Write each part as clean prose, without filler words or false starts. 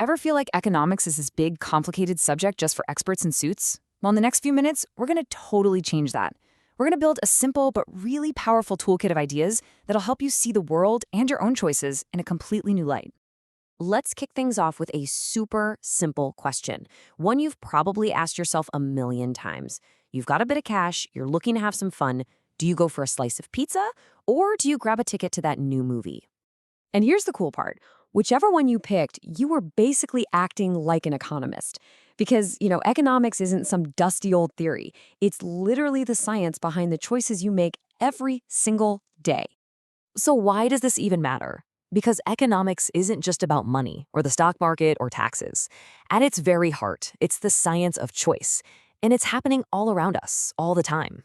Ever feel like economics is this big, complicated subject just for experts in suits? Well, in the next few minutes, we're going to totally change that. We're going to build a simple but really powerful toolkit of ideas that'll help you see the world and your own choices in a completely new light. Let's kick things off with a super simple question, one you've probably asked yourself a million times. You've got a bit of cash, you're looking to have some fun. Do you go for a slice of pizza or do you grab a ticket to that new movie? And here's the cool part. Whichever one you picked, you were basically acting like an economist. Because, economics isn't some dusty old theory. It's literally the science behind the choices you make every single day. So why does this even matter? Because economics isn't just about money or the stock market or taxes. At its very heart, it's the science of choice. And it's happening all around us, all the time.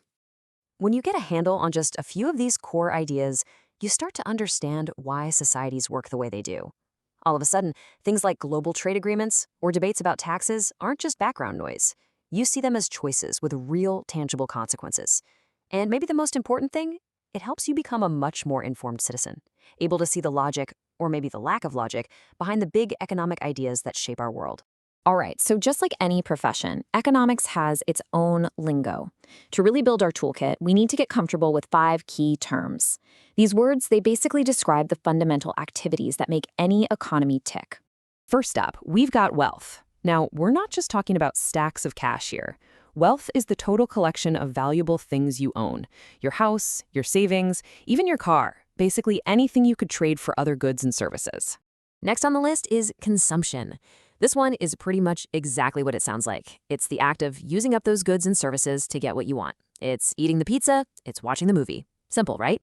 When you get a handle on just a few of these core ideas, you start to understand why societies work the way they do. All of a sudden, things like global trade agreements or debates about taxes aren't just background noise. You see them as choices with real, tangible consequences. And maybe the most important thing, it helps you become a much more informed citizen, able to see the logic, or maybe the lack of logic, behind the big economic ideas that shape our world. All right, so just like any profession, economics has its own lingo. To really build our toolkit, we need to get comfortable with 5 key terms. These words, they basically describe the fundamental activities that make any economy tick. First up, we've got wealth. Now, we're not just talking about stacks of cash here. Wealth is the total collection of valuable things you own. Your house, your savings, even your car. Basically anything you could trade for other goods and services. Next on the list is consumption. This one is pretty much exactly what it sounds like. It's the act of using up those goods and services to get what you want. It's eating the pizza, it's watching the movie. Simple, right?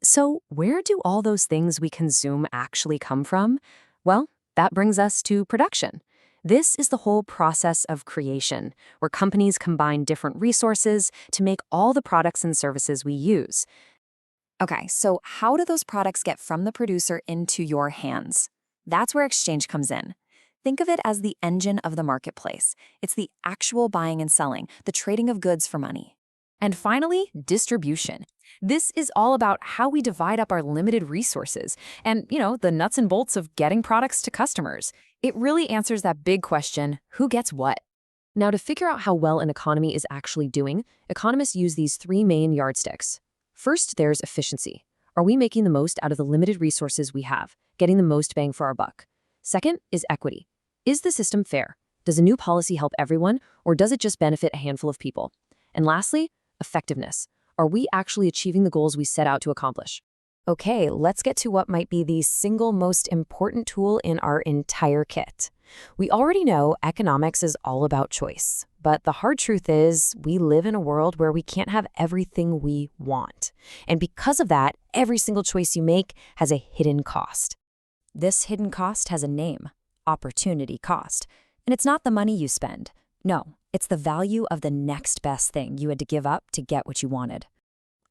So where do all those things we consume actually come from? Well, that brings us to production. This is the whole process of creation, where companies combine different resources to make all the products and services we use. Okay, so how do those products get from the producer into your hands? That's where exchange comes in. Think of it as the engine of the marketplace. It's the actual buying and selling, the trading of goods for money. And finally, distribution. This is all about how we divide up our limited resources and, the nuts and bolts of getting products to customers. It really answers that big question, who gets what? Now, to figure out how well an economy is actually doing, economists use these 3 main yardsticks. First, there's efficiency. Are we making the most out of the limited resources we have, getting the most bang for our buck? Second is equity. Is the system fair? Does a new policy help everyone, or does it just benefit a handful of people? And lastly, effectiveness. Are we actually achieving the goals we set out to accomplish? Okay, let's get to what might be the single most important tool in our entire kit. We already know economics is all about choice, but the hard truth is we live in a world where we can't have everything we want. And because of that, every single choice you make has a hidden cost. This hidden cost has a name, opportunity cost. And it's not the money you spend. No, it's the value of the next best thing you had to give up to get what you wanted.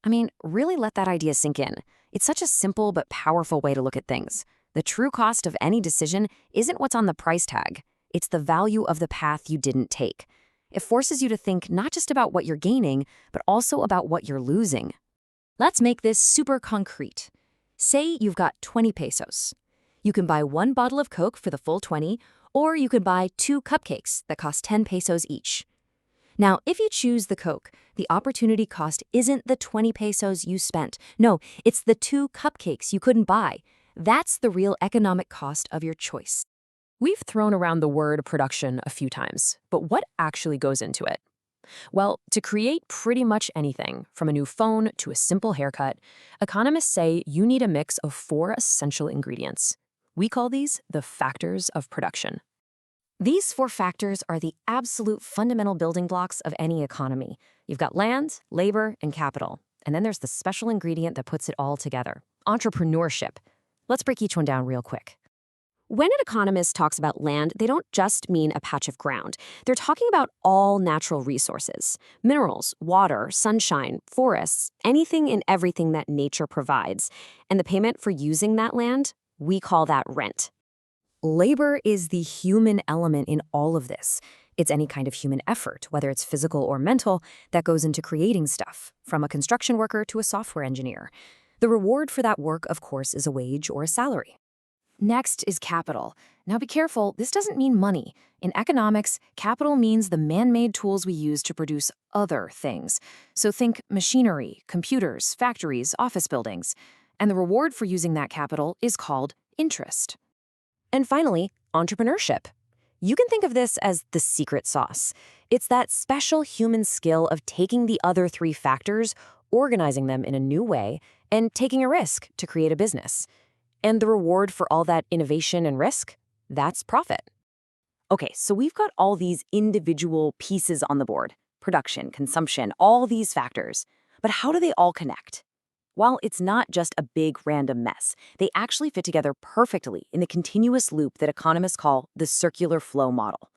I mean, really let that idea sink in. It's such a simple but powerful way to look at things. The true cost of any decision isn't what's on the price tag. It's the value of the path you didn't take. It forces you to think not just about what you're gaining, but also about what you're losing. Let's make this super concrete. Say you've got 20 pesos. You can buy 1 bottle of Coke for the full 20, or you could buy 2 cupcakes that cost 10 pesos each. Now, if you choose the Coke, the opportunity cost isn't the 20 pesos you spent. No, it's the 2 cupcakes you couldn't buy. That's the real economic cost of your choice. We've thrown around the word production a few times, but what actually goes into it? Well, to create pretty much anything, from a new phone to a simple haircut, economists say you need a mix of 4 essential ingredients. We call these the factors of production. These 4 factors are the absolute fundamental building blocks of any economy. You've got land, labor, and capital. And then there's the special ingredient that puts it all together, entrepreneurship. Let's break each one down real quick. When an economist talks about land, they don't just mean a patch of ground. They're talking about all natural resources, minerals, water, sunshine, forests, anything and everything that nature provides. And the payment for using that land, we call that rent. Labor is the human element in all of this. It's any kind of human effort, whether it's physical or mental, that goes into creating stuff, from a construction worker to a software engineer. The reward for that work, of course, is a wage or a salary. Next is capital. Now be careful, this doesn't mean money. In economics, capital means the man-made tools we use to produce other things. So think machinery, computers, factories, office buildings. And the reward for using that capital is called interest. And finally, entrepreneurship. You can think of this as the secret sauce. It's that special human skill of taking the other three factors, organizing them in a new way, and taking a risk to create a business. And the reward for all that innovation and risk? That's profit. Okay, so we've got all these individual pieces on the board: production, consumption, all these factors. But how do they all connect? Well, it's not just a big random mess. They actually fit together perfectly in the continuous loop that economists call the circular flow model.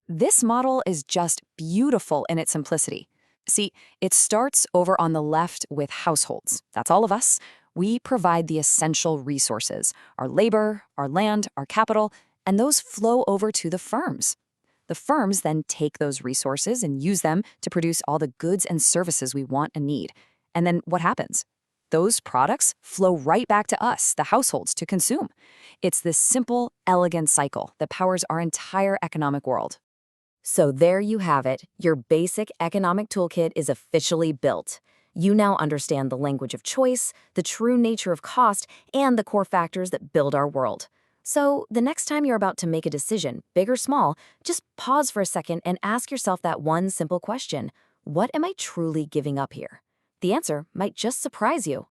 This model is just beautiful in its simplicity. See, it starts over on the left with households. That's all of us. We provide the essential resources: our labor, our land, our capital, and those flow over to the firms. The firms then take those resources and use them to produce all the goods and services we want and need. And then what happens? Those products flow right back to us, the households, to consume. It's this simple, elegant cycle that powers our entire economic world. So there you have it. Your basic economic toolkit is officially built. You now understand the language of choice, the true nature of cost, and the core factors that build our world. So the next time you're about to make a decision, big or small, just pause for a second and ask yourself that one simple question: what am I truly giving up here? The answer might just surprise you.